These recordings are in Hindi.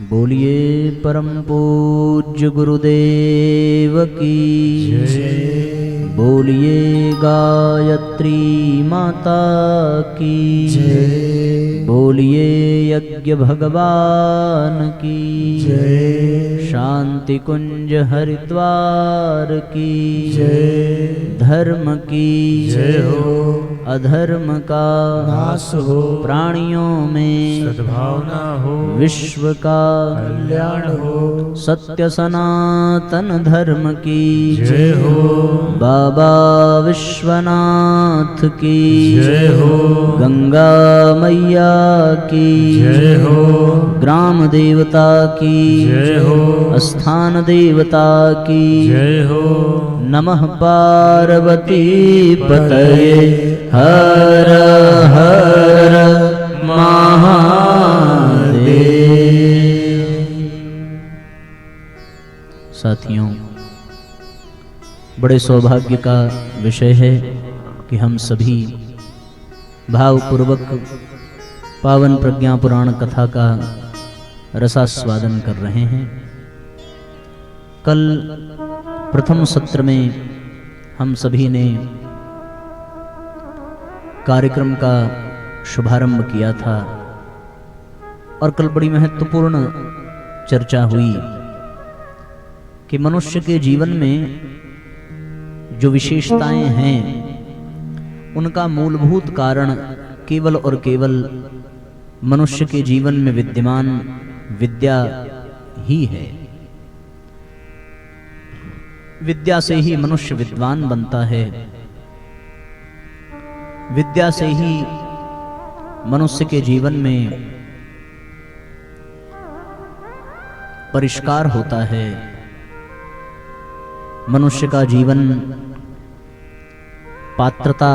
बोलिए परम पूज्य गुरुदेव की जय। बोलिए गायत्री माता की जय। बोलिए यज्ञ भगवान की जय। शांति कुंज हरिद्वार की जय। धर्म की जय हो। अधर्म का नाश हो। प्राणियों में सद्भावना हो। विश्व का कल्याण हो। सत्य सनातन धर्म की जय हो। बाबा विश्वनाथ की जय हो। गंगा मैया की जय हो। ग्राम देवता की जय हो। स्थान देवता की जय हो। नमः पार्वती पतये हर हर महादेव। साथियों, बड़े सौभाग्य का विषय है कि हम सभी भावपूर्वक पावन प्रज्ञा पुराण कथा का रसास्वादन कर रहे हैं। कल प्रथम सत्र में हम सभी ने कार्यक्रम का शुभारंभ किया था और कल बड़ी महत्वपूर्ण चर्चा हुई कि मनुष्य के जीवन में जो विशेषताएं हैं उनका मूलभूत कारण केवल और केवल मनुष्य के जीवन में विद्यमान विद्या ही है। विद्या से ही मनुष्य विद्वान बनता है, विद्या से ही मनुष्य के जीवन में परिष्कार होता है, मनुष्य का जीवन पात्रता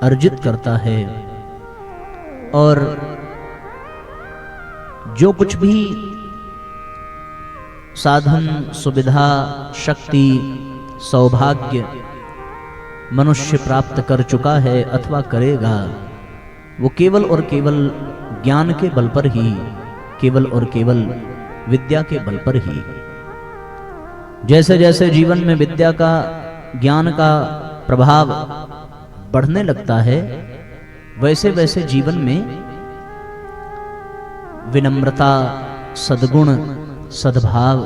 अर्जित करता है और जो कुछ भी साधन सुविधा शक्ति सौभाग्य मनुष्य प्राप्त कर चुका है अथवा करेगा, वो केवल और केवल ज्ञान के बल पर ही, केवल और केवल विद्या के बल पर ही। जैसे जैसे जीवन में विद्या का ज्ञान का प्रभाव बढ़ने लगता है, वैसे वैसे जीवन में विनम्रता सद्गुण सद्भाव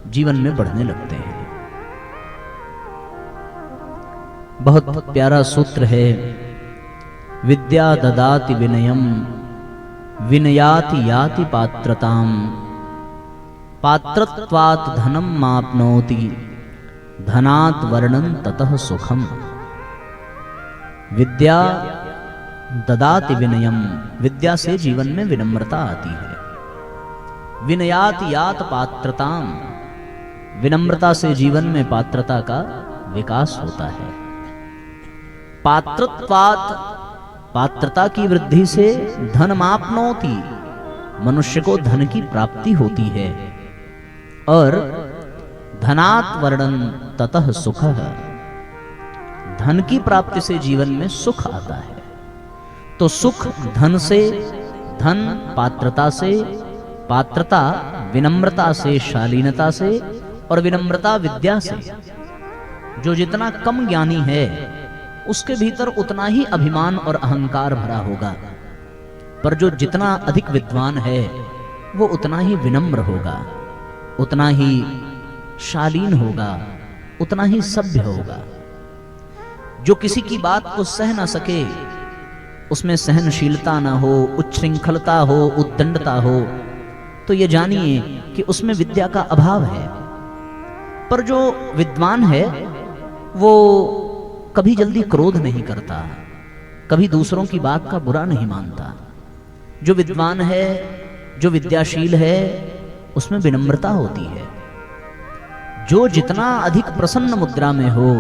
जीवन में बढ़ने लगते हैं। बहुत प्यारा सूत्र है, विद्या ददाति विनयम विनयाति याति पात्रताम पात्रत्वात् धनम माप्नोति धनात् वर्णं ततः सुखम। विद्या ददाति विनयम, विद्या से जीवन में विनम्रता आती है। विनयात यात पात्रताम, विनम्रता से जीवन में पात्रता का विकास होता है। पात्रत्वात्, पात्रता की वृद्धि से धनमाप्नोति, मनुष्य को धन की प्राप्ति होती है। और धनात् वर्णन ततः सुखः, धन की प्राप्ति से जीवन में सुख आता है। तो सुख धन से, धन पात्रता से, पात्रता विनम्रता से शालीनता से और विनम्रता विद्या से। जो जितना कम ज्ञानी है उसके भीतर उतना ही अभिमान और अहंकार भरा होगा, पर जो जितना अधिक विद्वान है वो उतना ही विनम्र होगा, उतना ही शालीन होगा, उतना ही सभ्य होगा। जो किसी की बात को सह ना सके, उसमें सहनशीलता ना हो, उच्छृंखलता हो, उद्दंडता हो, तो ये जानिए कि उसमें विद्या का अभाव है। पर जो विद्वान है वो कभी जल्दी क्रोध नहीं करता, कभी दूसरों की बात का बुरा नहीं मानता। जो विद्वान है, जो विद्याशील है, उसमें विनम्रता होती है। जो जितना अधिक प्रसन्न मुद्रा में हो,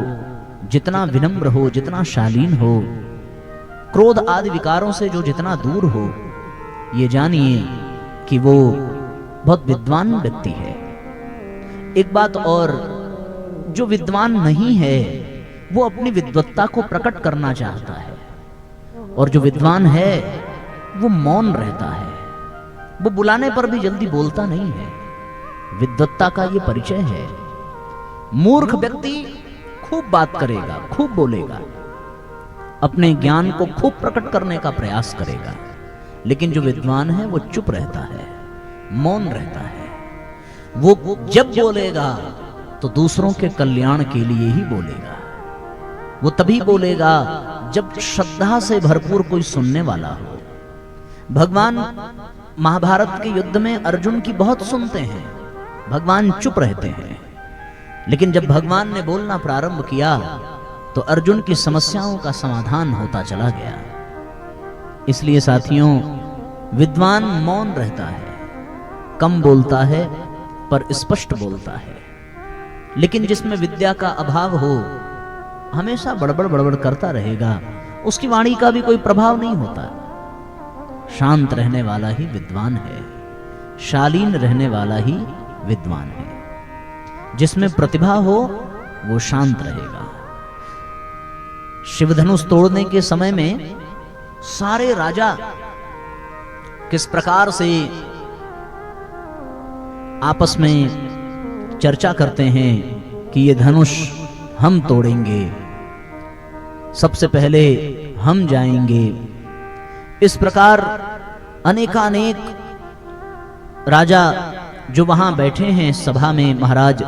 जितना विनम्र हो, जितना शालीन हो, क्रोध आदि विकारों से जो जितना दूर हो, ये जानिए कि वो बहुत विद्वान व्यक्ति है। एक बात और, जो विद्वान नहीं है वो अपनी विद्वत्ता को प्रकट करना चाहता है, और जो विद्वान है वो मौन रहता है, वो बुलाने पर भी जल्दी बोलता नहीं है। विद्वत्ता का ये परिचय है। मूर्ख व्यक्ति खूब बात करेगा, खूब बोलेगा, अपने ज्ञान को खूब प्रकट करने का प्रयास करेगा, लेकिन जो विद्वान है वो चुप रहता है, मौन रहता है। वो जब बोलेगा तो दूसरों के कल्याण के लिए ही बोलेगा। वो तभी बोलेगा जब श्रद्धा से भरपूर कोई सुनने वाला हो। भगवान महाभारत के युद्ध में अर्जुन की बहुत सुनते हैं, भगवान चुप रहते हैं, लेकिन जब भगवान ने बोलना प्रारंभ किया तो अर्जुन की समस्याओं का समाधान होता चला गया। इसलिए साथियों, विद्वान मौन रहता है, कम बोलता है पर स्पष्ट बोलता है। लेकिन जिसमें विद्या का अभाव हो, हमेशा बड़बड़ बड़बड़ करता रहेगा, उसकी वाणी का भी कोई प्रभाव नहीं होता। शांत रहने वाला ही विद्वान है, शालीन रहने वाला ही विद्वान है। जिसमें प्रतिभा हो वो शांत रहेगा। शिवधनुष तोड़ने के समय में सारे राजा किस प्रकार से आपस में चर्चा करते हैं कि ये धनुष हम तोड़ेंगे, सबसे पहले हम जाएंगे। इस प्रकार अनेकानेक राजा जो वहां बैठे हैं सभा में, महाराज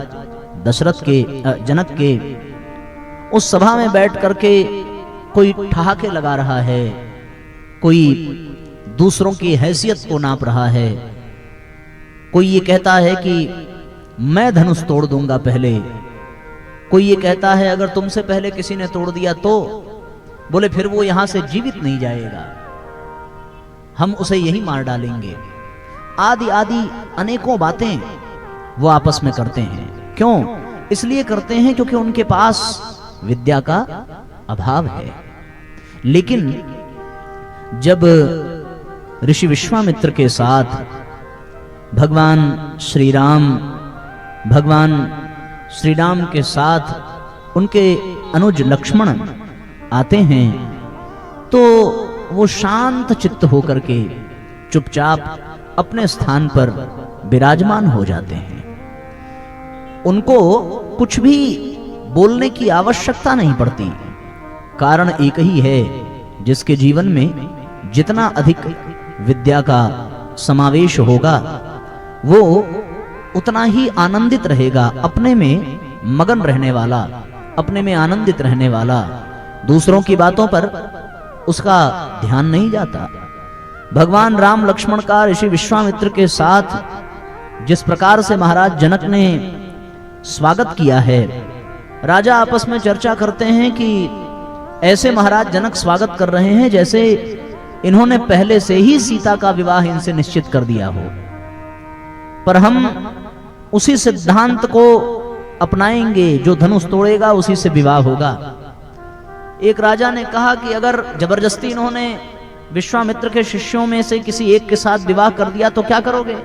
दशरथ के जनक के, उस सभा में बैठ करके कोई ठहाके लगा रहा है, कोई दूसरों की हैसियत को नाप रहा है, कोई ये कहता है कि मैं धनुष तोड़ दूंगा पहले, कोई ये कहता है अगर तुमसे पहले किसी ने तोड़ दिया तो बोले फिर वो यहां से जीवित नहीं जाएगा, हम उसे यही मार डालेंगे। आदि आदि अनेकों बातें वो आपस में करते हैं। क्यों? इसलिए करते हैं क्योंकि उनके पास विद्या का अभाव है। लेकिन जब ऋषि विश्वामित्र के साथ भगवान श्री राम के साथ उनके अनुज लक्ष्मण आते हैं तो वो शांत चित्त होकर के चुपचाप अपने स्थान पर विराजमान हो जाते हैं। उनको कुछ भी बोलने की आवश्यकता नहीं पड़ती। कारण एक ही है, जिसके जीवन में जितना अधिक विद्या का समावेश होगा वो उतना ही आनंदित रहेगा, अपने में मगन रहने वाला, अपने में आनंदित रहने वाला, दूसरों की बातों पर उसका ध्यान नहीं जाता। भगवान राम लक्ष्मण का ऋषि विश्वामित्र के साथ जिस प्रकार से महाराज जनक ने स्वागत किया है, राजा आपस में चर्चा करते हैं कि ऐसे महाराज जनक स्वागत कर रहे हैं जैसे इन्होंने पहले से ही सीता का विवाह इनसे निश्चित कर दिया हो। पर हम उसी सिद्धांत को अपनाएंगे, जो धनुष तोड़ेगा उसी से विवाह होगा। एक राजा ने कहा कि अगर जबरदस्ती इन्होंने विश्वामित्र के शिष्यों में से किसी एक के साथ विवाह कर दिया तो क्या करोगे?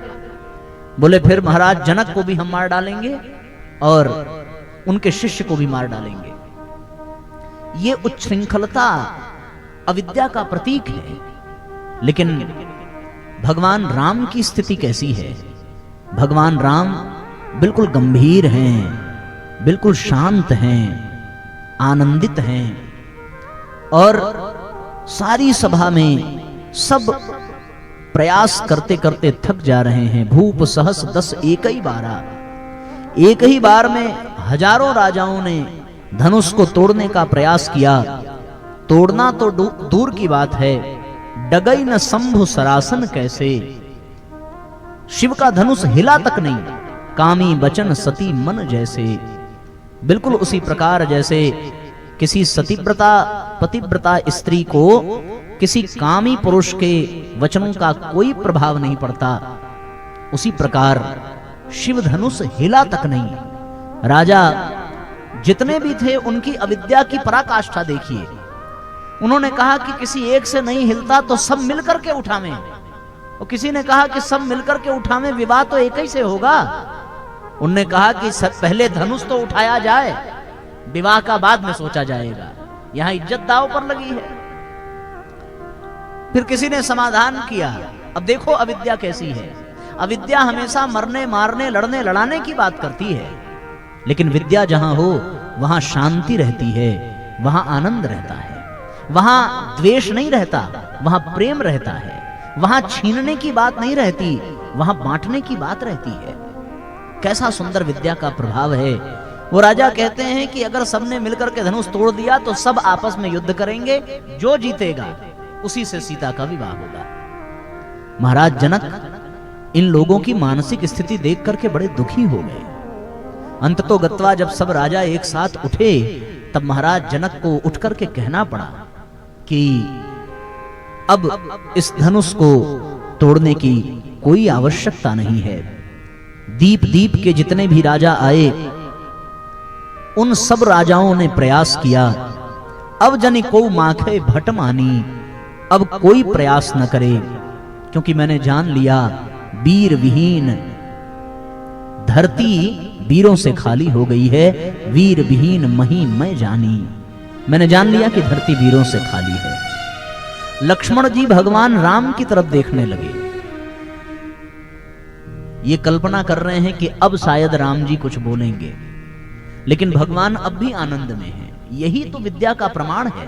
बोले फिर महाराज जनक को भी हम मार डालेंगे और उनके शिष्य को भी मार डालेंगे। ये उच्छृंखलता अविद्या का प्रतीक है। लेकिन भगवान राम की स्थिति कैसी है? भगवान राम बिल्कुल गंभीर हैं, बिल्कुल शांत हैं, आनंदित हैं और सारी सभा में सब प्रयास करते करते थक जा रहे हैं। भूप सहस 10 एक ही बारा, एक ही बार में हजारों राजाओं ने धनुष को तोड़ने का प्रयास किया। तोड़ना तो दूर की बात है, डगई न शंभु सरासन कैसे। शिव का धनुष हिला तक नहीं, कामी बचन सती मन जैसे। बिल्कुल उसी प्रकार जैसे किसी सतीव्रता पतिव्रता स्त्री को किसी कामी पुरुष के वचनों का कोई प्रभाव नहीं पड़ता, उसी प्रकार शिव धनुष हिला तक नहीं। राजा जितने भी थे उनकी अविद्या की पराकाष्ठा देखिए। उन्होंने कहा कि किसी एक से नहीं हिलता तो सब मिलकर के उठावें, और किसी ने कहा कि सब मिलकर के उठावें, विवाह तो एक ही से होगा। उनने कहा कि पहले धनुष तो उठाया जाए, विवाह का बाद में सोचा जाएगा, यहां इज्जत दांव पर लगी है। फिर किसी ने समाधान किया अब देखो अविद्या कैसी है। अविद्या हमेशा मरने मारने लड़ने लड़ाने की बात करती है, लेकिन विद्या जहां हो वहां शांति रहती है, वहां आनंद रहता है, वहां द्वेष नहीं रहता, वहां प्रेम रहता है, वहां छीनने की बात नहीं रहती, वहां बांटने की बात रहती है। कैसा सुंदर विद्या का प्रभाव है। वो राजा कहते हैं कि अगर सबने मिलकर के धनुष तोड़ दिया तो सब आपस में युद्ध करेंगे, जो जीतेगा उसी से सीता का विवाह होगा। महाराज जनक इन लोगों की मानसिक स्थिति देख करके बड़े दुखी हो गए। अंततो गत्वा जब सब राजा एक साथ उठे तब महाराज जनक को उठ करके कहना पड़ा कि अब इस धनुष को तोड़ने की कोई आवश्यकता नहीं है। दीप दीप के जितने भी राजा आए उन सब राजाओं ने प्रयास किया, अब जनि को माखे भट मानी, अब कोई प्रयास न करे, क्योंकि मैंने जान लिया वीर विहीन धरती वीरों से खाली हो गई है, वीर विहीन मही मैं जानी। मैंने जान लिया कि धरती वीरों से खाली है। लक्ष्मण जी भगवान राम की तरफ देखने लगे, ये कल्पना कर रहे हैं कि अब शायद राम जी कुछ बोलेंगे, लेकिन भगवान अब भी आनंद में हैं। यही तो विद्या का प्रमाण है।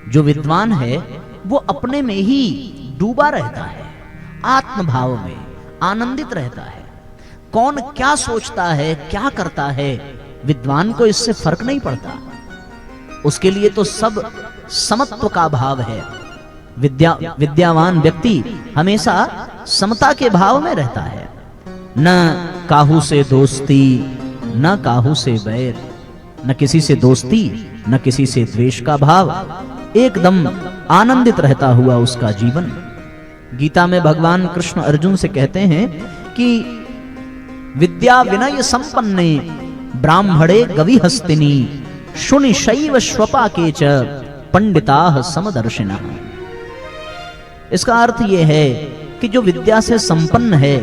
जो विद्वान है वो अपने में ही डूबा रहता है, आत्मभाव में आनंदित रहता है। कौन क्या सोचता है, क्या करता है, विद्वान को इससे फर्क नहीं पड़ता। उसके लिए तो सब समत्व का भाव है। विद्यावान व्यक्ति हमेशा समता के भाव में रहता है। न काहू से दोस्ती न काहू से बैर, न किसी से दोस्ती न किसी से द्वेष का भाव, एकदम आनंदित रहता हुआ उसका जीवन। गीता में भगवान कृष्ण अर्जुन से कहते हैं कि विद्या विनय संपन्ने ब्राह्मणे गविहस्तिनी शुनि शैव श्वपा के च पंडिताः समदर्शिनः। इसका अर्थ यह है कि जो विद्या से संपन्न है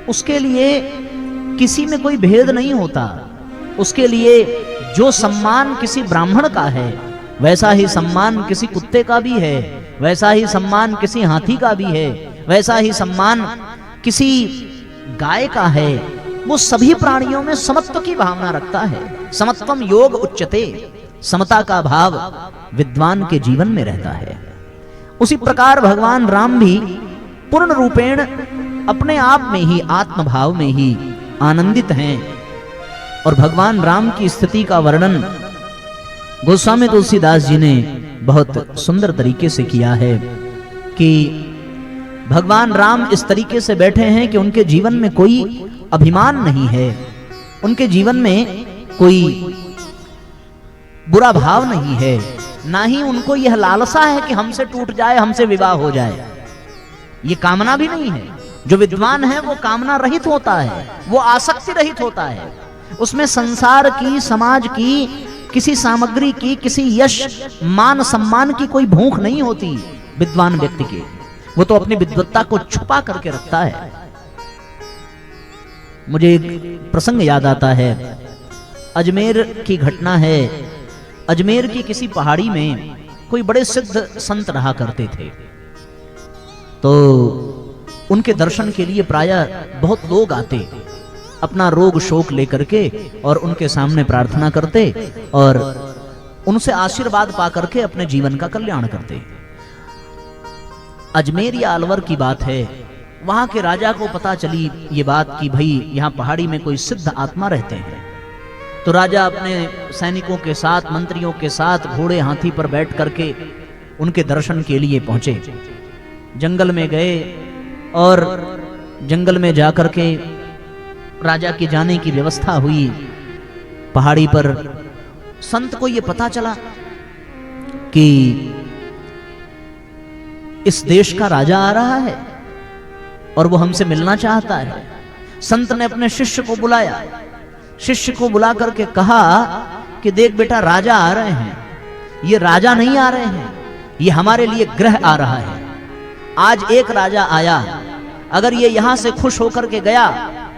उसके लिए किसी में कोई भेद नहीं होता। उसके लिए जो सम्मान किसी ब्राह्मण का है वैसा ही सम्मान किसी कुत्ते का भी है, वैसा ही सम्मान किसी हाथी का भी है, वैसा ही सम्मान किसी गाय का है। वो सभी प्राणियों में समत्व की भावना रखता है। समत्वम योग उच्यते, समता का भाव विद्वान के जीवन में रहता है। उसी प्रकार भगवान राम भी पूर्ण रूपेण अपने आप में ही आत्मभाव में ही आनंदित हैं। और भगवान राम की स्थिति का वर्णन गोस्वामी तुलसीदास जी ने बहुत सुंदर तरीके से किया है कि भगवान राम इस तरीके से बैठे हैं कि उनके जीवन में कोई अभिमान नहीं है, उनके जीवन में कोई बुरा भाव नहीं है, ना ही उनको यह लालसा है कि हमसे टूट जाए, हमसे विवाह हो जाए। ये कामना भी नहीं है। जो विद्वान है वो कामना रहित होता है, वो आसक्ति रहित होता है। उसमें संसार की, समाज की, किसी सामग्री की, किसी यश मान सम्मान की कोई भूख नहीं होती विद्वान व्यक्ति के। वो तो अपनी विद्वत्ता को छुपा करके रखता है। मुझे एक प्रसंग याद आता है, अजमेर की घटना है। अजमेर की किसी पहाड़ी में कोई बड़े सिद्ध संत रहा करते थे, तो उनके दर्शन के लिए प्रायः बहुत लोग आते, अपना रोग शोक लेकर के, और उनके सामने प्रार्थना करते और उनसे आशीर्वाद पा करके अपने जीवन का कल्याण करते। अजमेर या अलवर की बात है। वहां के राजा को पता चली ये बात कि भाई यहाँ पहाड़ी में कोई सिद्ध आत्मा रहते हैं। तो राजा अपने सैनिकों के साथ, मंत्रियों के साथ घोड़े हाथी पर बैठ करके उनके दर्शन के लिए पहुंचे। जंगल में गए और जंगल में जाकर के राजा के जाने की व्यवस्था हुई। पहाड़ी पर संत को यह पता चला कि इस देश का राजा आ रहा है और वो हमसे मिलना चाहता है। संत ने अपने शिष्य को बुलाया। शिष्य को बुला करके कहा कि देख बेटा, राजा आ रहे हैं। ये राजा नहीं आ रहे हैं, ये हमारे लिए ग्रह आ रहा है। आज एक राजा आया, अगर ये यहां से खुश होकर के गया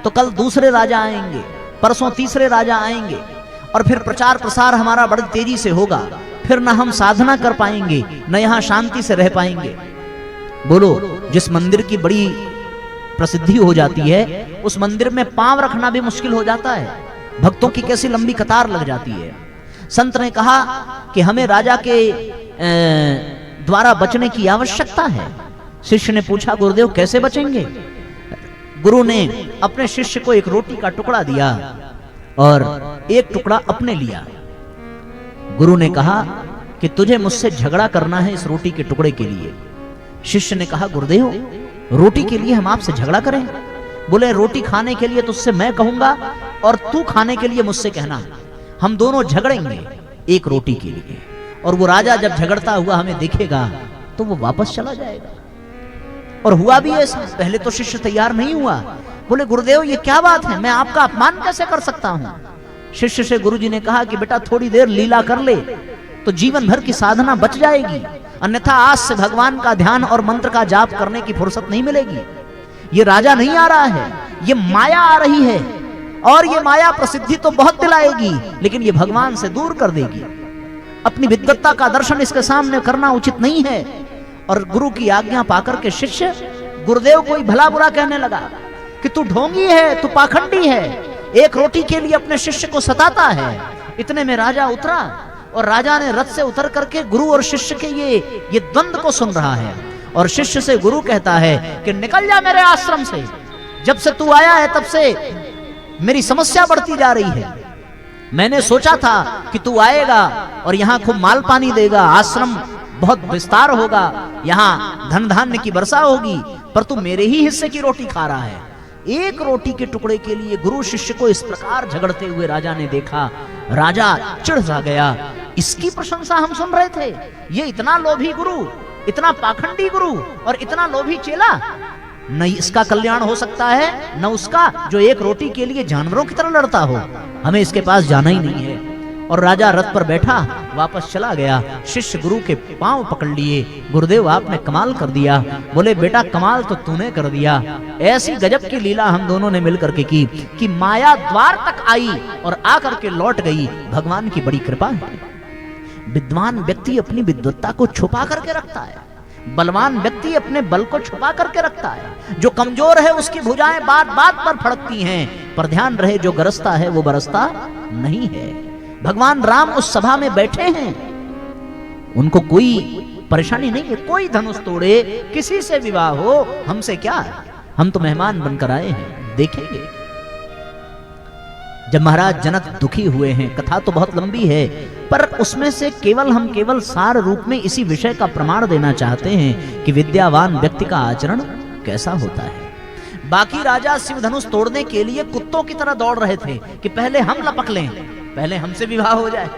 तो कल दूसरे राजा आएंगे, परसों तीसरे राजा आएंगे, और फिर प्रचार प्रसार हमारा बड़ी तेजी से होगा। फिर ना हम साधना कर पाएंगे, न यहां शांति से रह पाएंगे। बोलो, जिस मंदिर की बड़ी प्रसिद्धि हो जाती है उस मंदिर में पांव रखना भी मुश्किल हो जाता है, भक्तों की कैसी लंबी कतार लग जाती है। संत ने कहा कि हमें राजा के द्वारा बचने की आवश्यकता है। शिष्य ने पूछा, गुरुदेव कैसे बचेंगे? गुरु ने अपने शिष्य को एक रोटी का टुकड़ा दिया और एक टुकड़ा अपने लिया। गुरु ने कहा कि तुझे मुझसे झगड़ा करना है इस रोटी के टुकड़े के लिए। शिष्य ने कहा, गुरुदेव रोटी के लिए हम आपसे झगड़ा करें? बोले, रोटी खाने के लिए तुझसे मैं कहूंगा और तू खाने के लिए मुझसे कहना, हम दोनों झगड़ेंगे एक रोटी के लिए। और वो राजा जब झगड़ता हुआ हमें देखेगा तो वो वापस चला जाएगा। और हुआ भी ऐसा। पहले तो शिष्य तैयार नहीं हुआ, बोले, गुरुदेव ये क्या बात है, मैं आपका अपमान कैसे कर सकता हूं? शिष्य से गुरुजी ने कहा कि बेटा थोड़ी देर लीला कर ले तो जीवन भर की साधना बच जाएगी, अन्यथा आज से भगवान का ध्यान और मंत्र का जाप करने की फुर्सत नहीं मिलेगी। ये राजा नहीं आ रहा है, ये माया आ रही है और ये माया प्रसिद्धि तो बहुत दिलाएगी लेकिन ये भगवान से दूर कर देगी। अपनी विद्वत्ता का दर्शन इसके सामने करना उचित नहीं है। और गुरु की आज्ञा पाकर के शिष्य गुरुदेव को ही भला बुरा कहने लगा कि तू ढोंगी है, तू पाखंडी है, एक रोटी के लिए अपने शिष्य को सताता है। इतने में राजा उतरा और राजा ने रथ से उतर करके गुरु और शिष्य के ये द्वंद्व को सुन रहा है। और शिष्य से गुरु कहता है कि निकल जा मेरे आश्रम से, जब से तू आया है तब से मेरी समस्या बढ़ती जा रही है। मैंने सोचा था कि तू आएगा और यहाँ खूब माल पानी देगा, आश्रम बहुत विस्तार होगा, यहाँ धन धान्य की वर्षा होगी, पर तू मेरे ही हिस्से की रोटी खा रहा है। एक रोटी के टुकड़े के लिए गुरु शिष्य को इस प्रकार झगड़ते हुए राजा ने देखा। राजा चिढ़ सा गया। इसकी प्रशंसा हम सुन रहे थे, ये इतना लोभी गुरु, इतना पाखंडी गुरु और इतना लोभी चेला, न इसका कल्याण हो सकता है न उसका, जो एक रोटी के लिए जानवरों की तरह लड़ता हो। हमें इसके पास जाना ही नहीं है। और राजा रथ पर बैठा वापस चला गया। शिष्य गुरु के पांव पकड़ लिए, गुरुदेव आपने कमाल कर दिया। बोले, बेटा कमाल तो तूने कर दिया, ऐसी गजब की लीला हम दोनों ने मिलकर के की कि माया द्वार तक आई और आकर के लौट गई। भगवान की बड़ी कृपा है। विद्वान व्यक्ति अपनी विद्वत्ता को छुपा करके रखता है, बलवान व्यक्ति अपने बल को छुपा करके रखता है। जो कमजोर है उसकी भुजाएं बात बात पर फड़कती हैं, पर ध्यान रहे जो गरजता है वो बरसता नहीं है। भगवान राम उस सभा में बैठे हैं, उनको कोई परेशानी नहीं है, कोई धनुष तोड़े, किसी से विवाह हो, हमसे क्या, हम तो मेहमान बनकर आए हैं, देखेंगे। जब महाराज जनक दुखी हुए हैं, कथा तो बहुत लंबी है पर उसमें से हम केवल सार रूप में इसी विषय का प्रमाण देना चाहते हैं कि विद्यावान व्यक्ति का आचरण कैसा होता है। बाकी राजा शिव धनुष तोड़ने के लिए कुत्तों की तरह दौड़ रहे थे कि पहले हम लपक लें, पहले हमसे विवाह हो जाए।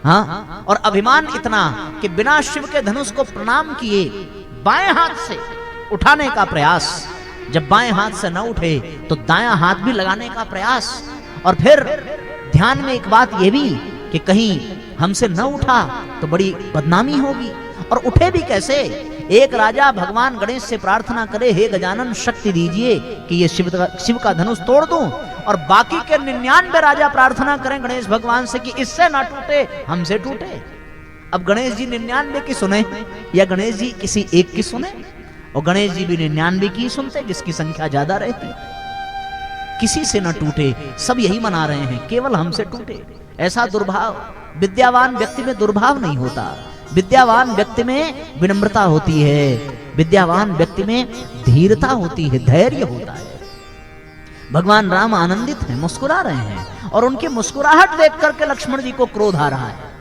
हाँ, और अभिमान इतना कि बिना शिव के धनुष को प्रणाम किए बाएं हाथ से उठाने का प्रयास, जब बाएं हाथ से न उठे तो दायां हाथ भी लगाने का प्रयास। और फिर ध्यान में एक बात यह भी कि कहीं हमसे न उठा तो बड़ी बदनामी होगी। और उठे भी कैसे? एक राजा भगवान गणेश से प्रार्थना करे, हे गजानन शक्ति दीजिए कि ये शिव का धनुष तोड़ दूं, और बाकी के 99 राजा प्रार्थना करें गणेश भगवान से कि इससे ना टूटे, हमसे टूटे। अब गणेश जी 99 की सुने या गणेश जी किसी एक की सुने? और गणेश जी भी 99 की सुनते जिसकी संख्या ज्यादा रहती। किसी से न टूटे, सब यही मना रहे हैं, केवल हमसे टूटे। ऐसा दुर्भाव विद्यावान व्यक्ति में दुर्भाव नहीं होता। विद्यावान व्यक्ति में विनम्रता होती है, विद्यावान व्यक्ति में धीरता होती है, धैर्य होता है। भगवान राम आनंदित हैं, मुस्कुरा रहे हैं, और उनकी मुस्कुराहट देख करके लक्ष्मण जी को क्रोध आ रहा है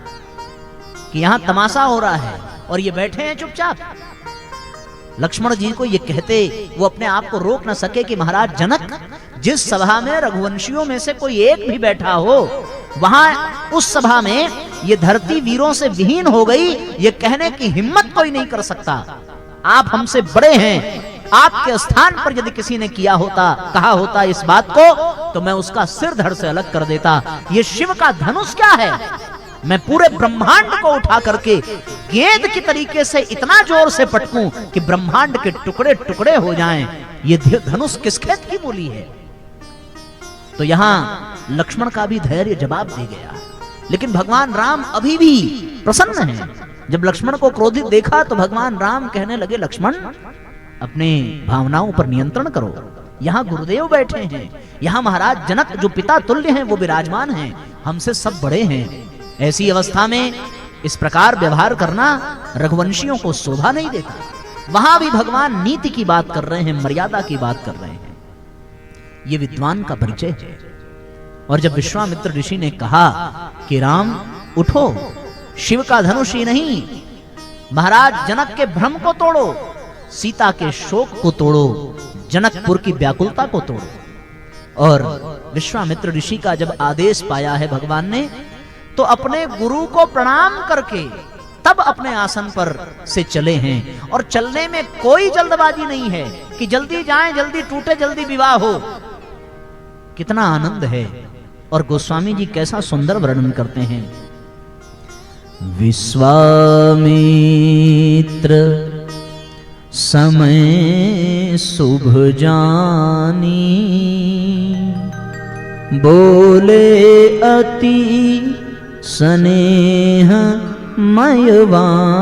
कि यहां तमाशा हो रहा है और ये बैठे हैं चुपचाप। लक्ष्मण जी को ये कहते वो अपने आप को रोक न सके कि महाराज जनक, जिस सभा में रघुवंशियों में से कोई एक भी बैठा हो, वहां उस सभा में ये धरती वीरों से विहीन हो गई, ये कहने की हिम्मत कोई नहीं कर सकता। आप हमसे बड़े हैं, आपके स्थान पर यदि किसी ने किया होता, कहा होता इस बात को, तो मैं उसका सिर धड़ से अलग कर देता। ये शिव का धनुष क्या है? मैं पूरे ब्रह्मांड को उठा करके गेंद की तरीके से इतना जोर से पटकूं कि ब्रह्मांड के टुकड़े टुकड़े हो जाएं। ये धनुष किस खेत की मूली है? तो यहां लक्ष्मण का भी धैर्य जवाब दे गया। लेकिन भगवान राम अभी भी प्रसन्न हैं, जब लक्ष्मण को क्रोधित देखा तो भगवान राम कहने लगे, लक्ष्मण अपने भावनाओं पर नियंत्रण करो, यहाँ गुरुदेव बैठे हैं, यहाँ महाराज जनक जो पिता तुल्य हैं वो विराजमान हैं, हमसे सब बड़े हैं। ऐसी अवस्था में इस प्रकार व्यवहार करना रघुवंशियों को शोभा नहीं देता। वहां भी भगवान नीति की बात कर रहे हैं, मर्यादा की बात कर रहे हैं। ये विद्वान का परिचय है। और जब विश्वामित्र ऋषि ने कहा कि राम उठो, शिव का धनुष ही नहीं, महाराज जनक के भ्रम को तोड़ो, सीता के शोक को तोड़ो, जनकपुर की व्याकुलता को तोड़ो। और विश्वामित्र ऋषि का जब आदेश पाया है भगवान ने, तो अपने गुरु को प्रणाम करके तब अपने आसन पर से चले हैं। और चलने में कोई जल्दबाजी नहीं है कि जल्दी जाएं, जल्दी टूटे, जल्दी विवाह हो। कितना आनंद है। और गोस्वामी जी कैसा सुंदर वर्णन करते हैं। विश्वामित्र समय शुभ जानी, बोले अति स्नेह मयवानी,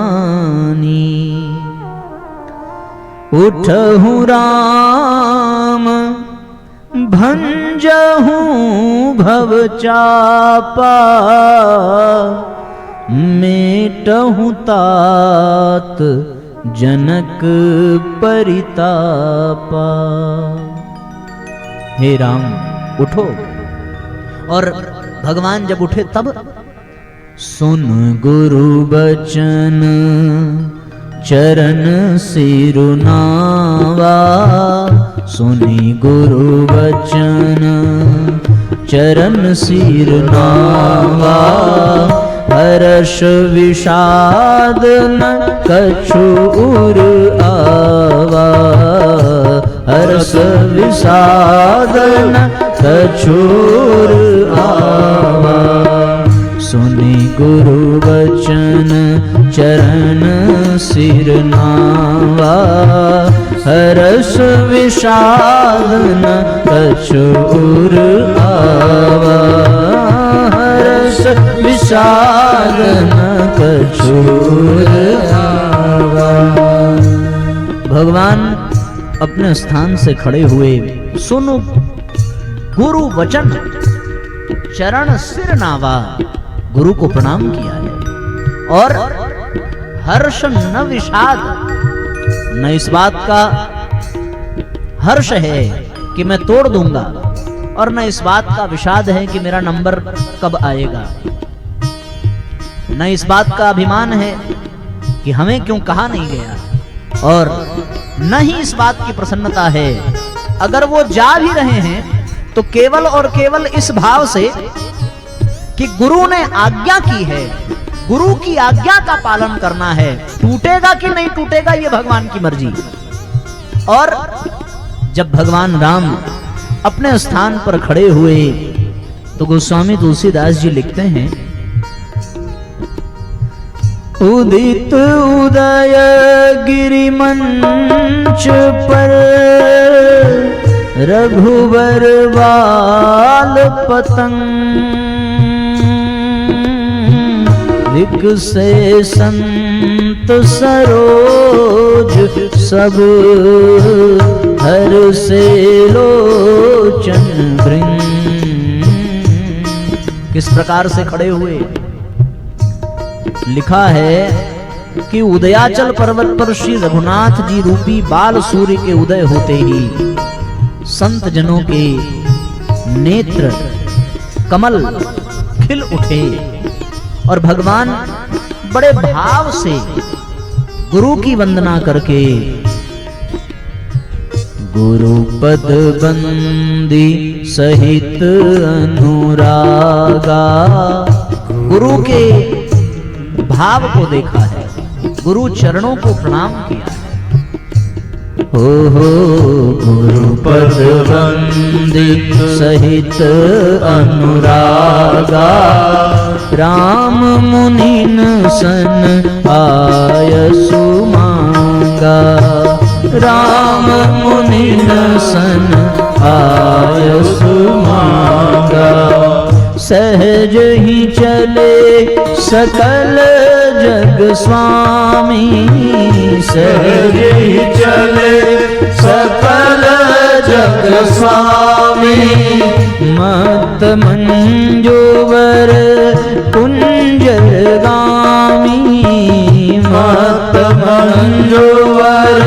उठहु राम भंजहु भव चापा, मेटहु तात जनक परितापा। हे राम उठो। और भगवान जब उठे तब सुन गुरु बचन चरण सिरुनावा, सुनी गुरु बचन चरण सिरुनावा, हर्ष विषाद न कछु उर आवा, हर्ष विषाद न कछु उर आवा, सुनि गुरु बचन चरण सिरनावा, हर्ष विषाद न कछु उर आवा, हर्ष विषाद न कछु उर आवा। भगवान अपने स्थान से खड़े हुए, सुनो गुरु वचन चरण सिर नावा, गुरु को प्रणाम किया है। और हर्ष न विषाद, न इस बात का हर्ष है कि मैं तोड़ दूंगा, और न इस बात का विषाद है कि मेरा नंबर कब आएगा, न इस बात का अभिमान है कि हमें क्यों कहा नहीं गया, और न ही इस बात की प्रसन्नता है अगर वो जा भी रहे हैं तो केवल और केवल इस भाव से कि गुरु ने आज्ञा की है, गुरु की आज्ञा का पालन करना है। टूटेगा कि नहीं टूटेगा ये भगवान की मर्जी। और जब भगवान राम अपने स्थान पर खड़े हुए तो गोस्वामी तुलसीदास जी लिखते हैं, उदित उदय गिरि मंच पर, रघुबर बाल पतंग, विकसे संत सरोज सब, हर से लोचन भृंग। किस प्रकार से खड़े हुए, लिखा है कि उदयाचल पर्वत पर श्री रघुनाथ जी रूपी बाल सूर्य के उदय होते ही संत जनों के नेत्र कमल खिल उठे, और भगवान बड़े भाव से गुरु की वंदना करके गुरु पद बंदी सहित अनुरागा, गुरु के भाव को देखा है, गुरु चरणों को प्रणाम किया है। हो गुरु पद वंदित सहित अनुरागा, राम मुनिन सन आयसु मांगा, राम मुनिन सन आयसु मांगा, सहज ही चले सकल जग स्वामी सहज ही चले सकल जग स्वामी मत मंजूवर कुंजरगामी मत मंजूवर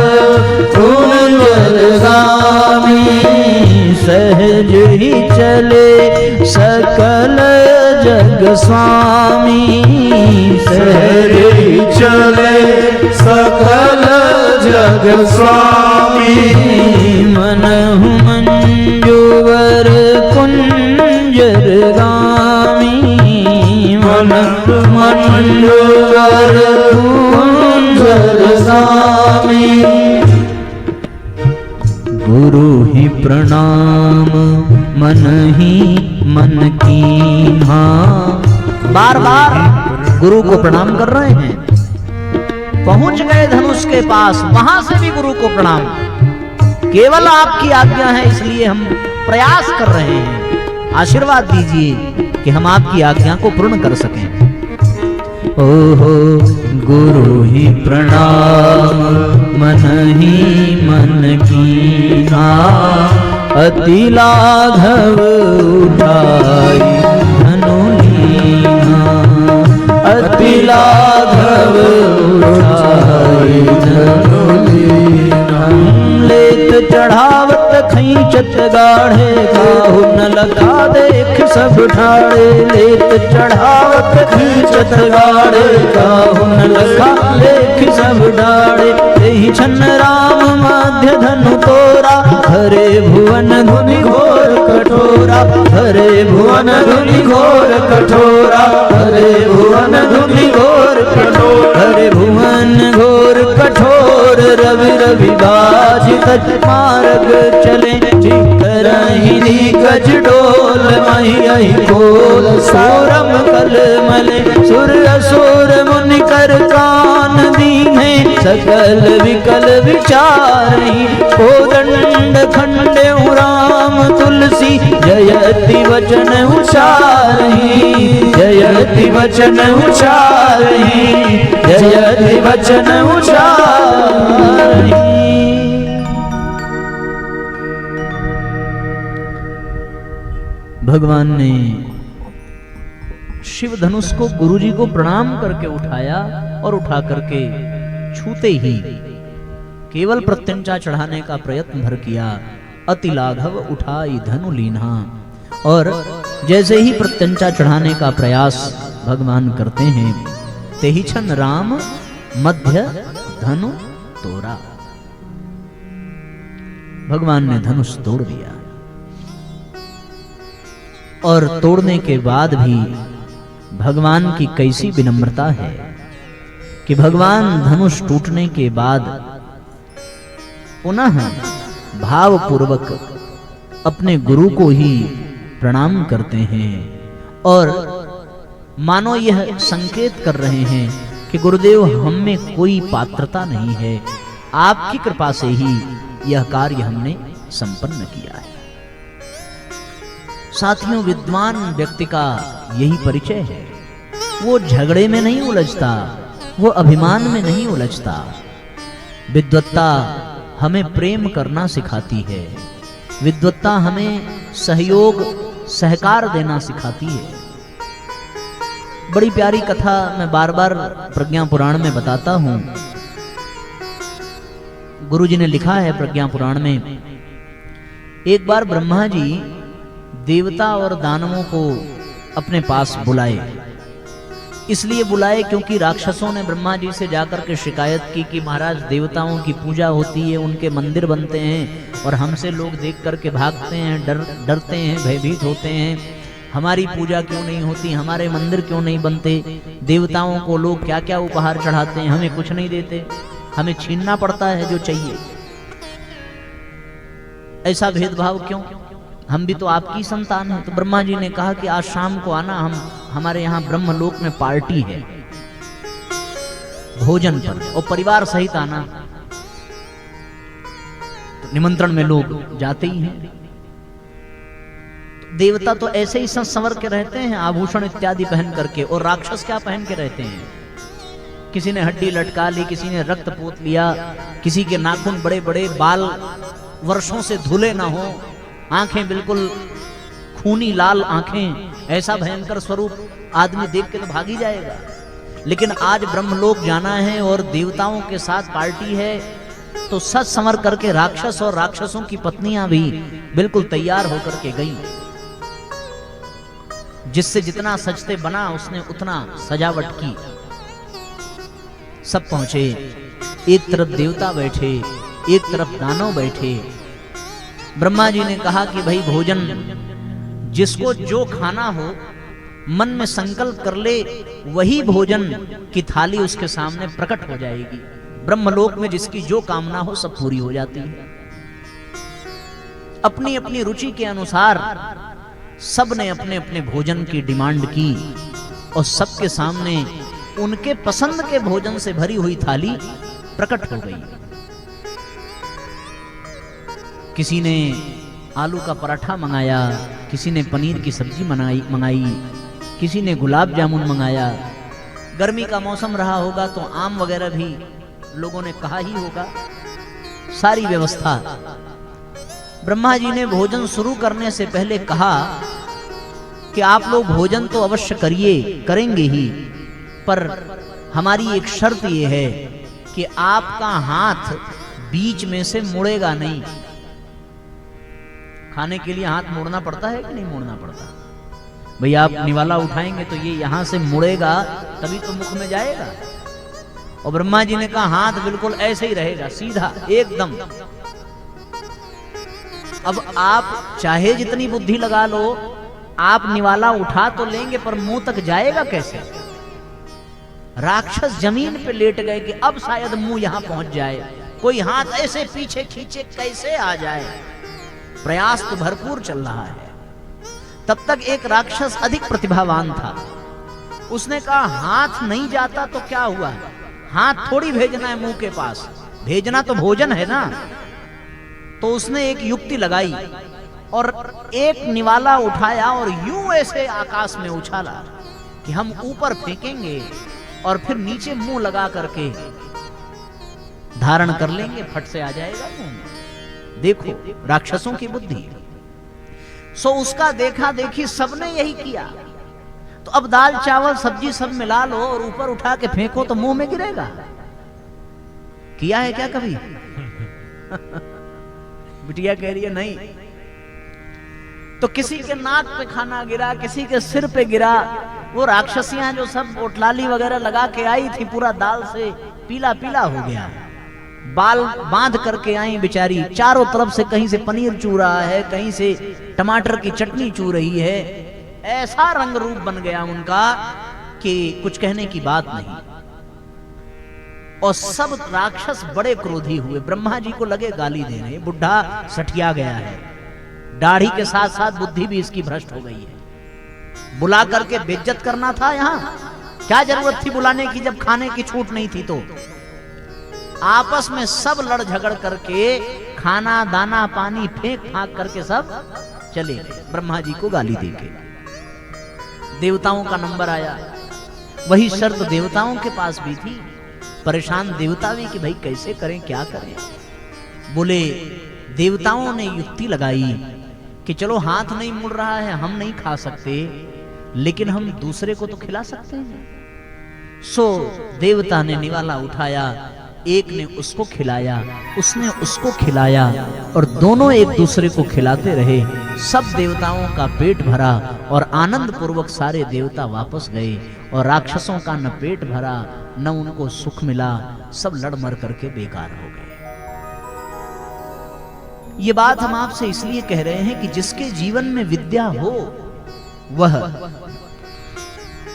कुंजरगामी सहज ही चले सकल जग स्वामी सहज ही चले सकल जग स्वामी मनहु मंजूवर कुंजरगामी मनहु मंजूवर कुंजरगामी गुरु ही प्रणाम मन ही मन कीन्हा। बार बार गुरु को प्रणाम कर रहे हैं। पहुंच गए धनुष के पास, वहां से भी गुरु को प्रणाम। केवल आपकी आज्ञा है इसलिए हम प्रयास कर रहे हैं। आशीर्वाद दीजिए कि हम आपकी आज्ञा को पूर्ण कर सकें। ओहो गुरु ही प्रणाम मन ही मन कीन्हा। अति लाघव उठाई धनु लीन्हा। अति लाघव उठाई धनु लीन्हा। लेत चढ़ावत खींचत गाढ़े काहू न लगा देख सब ठाड़े। लेत चढ़ावत खींचत गाढ़े काहू न लगा देख सब ठाड़े। यही छन राम मध्य धनु तोरा हरे भुवन धुनि घोर कठोरा। हरे भुवन धुनि घोर कठोरा। हरे भुवन धुनि घोर कठोर। हरे भुवन घोर कठोर रवि रवि बाजित मार्ग चले। करहि गज डोल मही खोल सोरम कल मले। सुर असुर मुनि कर कान दीने सकल विकल विचारहि। कोदंड खंडे राम तुलसी जयति वचन उचारहि। जयति वचन उचारहि। जयति वचन उचारहि। भगवान ने शिव धनुष को गुरुजी को प्रणाम करके उठाया और उठा करके छूते ही केवल प्रत्यंचा चढ़ाने का प्रयत्न भर किया। अति लाघव उठाई धनु लीन्हा। और जैसे ही प्रत्यंचा चढ़ाने का प्रयास भगवान करते हैं तेहि छन राम मध्य धनु तोरा। भगवान ने धनुष तोड़ दिया। और तोड़ने के बाद भी भगवान की कैसी विनम्रता है कि भगवान धनुष टूटने के बाद पुनः भावपूर्वक अपने गुरु को ही प्रणाम करते हैं और मानो यह संकेत कर रहे हैं कि गुरुदेव हम में कोई पात्रता नहीं है, आपकी कृपा से ही यह कार्य हमने संपन्न किया है। साथियों, विद्वान व्यक्ति का यही परिचय है। वो झगड़े में नहीं उलझता, वो अभिमान में नहीं उलझता। विद्वत्ता हमें प्रेम करना सिखाती है। विद्वत्ता हमें सहयोग सहकार देना सिखाती है। बड़ी प्यारी कथा मैं बार बार प्रज्ञा पुराण में बताता हूं। गुरुजी ने लिखा है प्रज्ञा पुराण में, एक बार ब्रह्मा जी देवता और दानवों को अपने पास बुलाए। इसलिए बुलाए क्योंकि राक्षसों ने ब्रह्मा जी से जाकर के शिकायत की कि महाराज देवताओं की पूजा होती है, उनके मंदिर बनते हैं और हमसे लोग देख करके भागते हैं, डरते हैं, भयभीत होते हैं। हमारी पूजा क्यों नहीं होती, हमारे मंदिर क्यों नहीं बनते, देवताओं को लोग क्या क्या उपहार चढ़ाते हैं, हमें कुछ नहीं देते, हमें छीनना पड़ता है जो चाहिए। ऐसा भेदभाव क्यों, हम भी तो आपकी संतान हैं। तो ब्रह्मा जी ने कहा कि आज शाम को आना, हमारे यहाँ ब्रह्मलोक में पार्टी है भोजन पर, और परिवार सहित आना। तो निमंत्रण में लोग जाते ही हैं। तो देवता तो ऐसे ही संवर के रहते हैं आभूषण इत्यादि पहन करके, और राक्षस क्या पहन के रहते हैं, किसी ने हड्डी लटका ली, किसी ने रक्त पोत लिया, किसी के नाखून बड़े बड़े, बाल वर्षों से धुले ना हो, आंखें बिल्कुल खूनी लाल आंखें, ऐसा भयंकर स्वरूप आदमी देख के तो भाग ही जाएगा। लेकिन आज ब्रह्मलोक जाना है और देवताओं के साथ पार्टी है, तो सच संवर करके राक्षस और राक्षसों की पत्नियां भी बिल्कुल तैयार होकर के गई। जिससे जितना सजते बना उसने उतना सजावट की। सब पहुंचे, एक तरफ देवता बैठे, एक तरफ दानव बैठे। ब्रह्मा जी ने कहा कि भाई भोजन जिसको जो खाना हो मन में संकल्प कर ले, वही भोजन की थाली उसके सामने प्रकट हो जाएगी। ब्रह्मलोक में जिसकी जो कामना हो सब पूरी हो जाती है। अपनी अपनी रुचि के अनुसार सब ने अपने अपने भोजन की डिमांड की और सबके सामने उनके पसंद के भोजन से भरी हुई थाली प्रकट हो गई। किसी ने आलू का पराठा मंगाया, किसी ने पनीर की सब्जी मंगाई, किसी ने गुलाब जामुन मंगाया। गर्मी का मौसम रहा होगा तो आम वगैरह भी लोगों ने कहा ही होगा। सारी व्यवस्था। ब्रह्मा जी ने भोजन शुरू करने से पहले कहा कि आप लोग भोजन तो अवश्य करिए, करेंगे ही, पर हमारी एक शर्त यह है कि आपका हाथ बीच में से मुड़ेगा नहीं। खाने के लिए हाथ मोड़ना पड़ता है कि नहीं मोड़ना पड़ता? भैया आप निवाला उठाएंगे तो ये यहां से मुड़ेगा तभी तो मुख में जाएगा। और ब्रह्मा जी ने कहा हाथ बिल्कुल ऐसे ही रहेगा, सीधा एकदम। अब आप चाहे जितनी बुद्धि लगा लो, आप निवाला उठा तो लेंगे पर मुंह तक जाएगा कैसे? राक्षस जमीन पे लेट गए कि अब शायद मुंह यहां पहुंच जाए, कोई हाथ ऐसे पीछे खींचे कैसे आ जाए। प्रयास तो भरपूर चल रहा है। तब तक एक राक्षस अधिक प्रतिभावान था। उसने कहा हाथ नहीं जाता तो क्या हुआ, हाथ थोड़ी भेजना है मुंह के पास, भेजना तो भोजन है ना। तो उसने एक युक्ति लगाई और एक निवाला उठाया और यूं ऐसे आकाश में उछाला कि हम ऊपर फेंकेंगे और फिर नीचे मुंह लगा करके धारण कर लेंगे, फट से आ जाएगा मुंह में। देखो राक्षसों की बुद्धि। सो उसका देखा देखी सबने यही किया। तो अब दाल चावल सब्जी सब मिला लो और ऊपर उठा के फेंको तो मुंह में गिरेगा। किया है क्या कभी? बिटिया कह रही है नहीं। तो किसी के नाक पे खाना गिरा, किसी के सिर पे गिरा। वो राक्षसियां जो सब ओटलाली वगैरह लगा के आई थी, पूरा दाल से पीला पीला हो गया। बाल बांध करके आई बेचारी, चारों तरफ से कहीं से पनीर चू रहा है, कहीं से टमाटर की चटनी चू रही है। ऐसा रंग रूप बन गया उनका कि कुछ कहने की बात नहीं। और सब राक्षस बड़े क्रोधी हुए। ब्रह्मा जी को लगे गाली देने, बुढ़ा सठिया गया है, दाढ़ी के साथ साथ बुद्धि भी इसकी भ्रष्ट हो गई है। बुला करके बेइज्जत करना था यहाँ, क्या जरूरत थी बुलाने की जब खाने की छूट नहीं थी। तो आपस में सब लड़ झगड़ करके खाना दाना पानी फेंक फांक करके सब चले गए ब्रह्मा जी को गाली देके। देवताओं का नंबर आया। वही शर्त देवताओं के पास भी थी। परेशान देवता भी कि भाई कैसे करें, क्या करें। बोले देवताओं ने युक्ति लगाई कि चलो हाथ नहीं मुड़ रहा है, हम नहीं खा सकते, लेकिन हम दूसरे को तो खिला सकते हैं। सो देवता ने निवाला उठाया, एक ने उसको खिलाया, उसने उसको खिलाया और दोनों एक दूसरे को खिलाते रहे। सब देवताओं का पेट भरा और आनंद पूर्वक सारे देवता वापस गए। और राक्षसों का न पेट भरा न उनको सुख मिला, सब लड़ मर करके बेकार हो गए। ये बात हम आपसे इसलिए कह रहे हैं कि जिसके जीवन में विद्या हो वह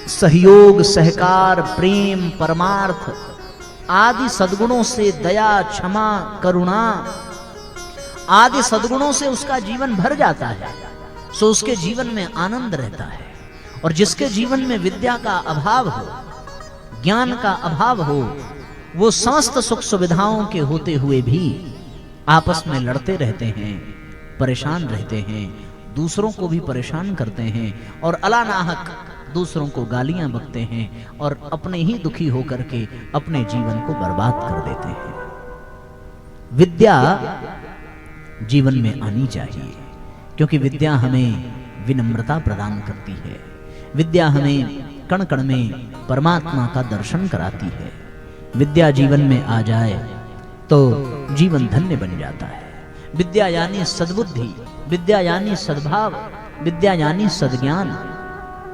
सहयोग, सहकार, प्रेम, परमार्थ आदि सद्गुणों से, दया, क्षमा, करुणा आदि सद्गुणों से उसका जीवन भर जाता है। सो उसके जीवन में आनंद रहता है। और जिसके जीवन में विद्या का अभाव हो, ज्ञान का अभाव हो, वो समस्त सुख सुविधाओं के होते हुए भी आपस में लड़ते रहते हैं, परेशान रहते हैं, दूसरों को भी परेशान करते हैं और अलानाहक दूसरों को गालियां बकते हैं और अपने ही दुखी होकर के अपने जीवन को बर्बाद कर देते हैं। विद्या जीवन में आनी चाहिए, क्योंकि विद्या हमें विनम्रता प्रदान करती है। विद्या हमें कण कण में परमात्मा का दर्शन कराती है। विद्या जीवन में आ जाए तो जीवन धन्य बन जाता है। विद्या यानी सद्बुद्धि, विद्या यानी सद्भाव, विद्या यानी सद्ज्ञान,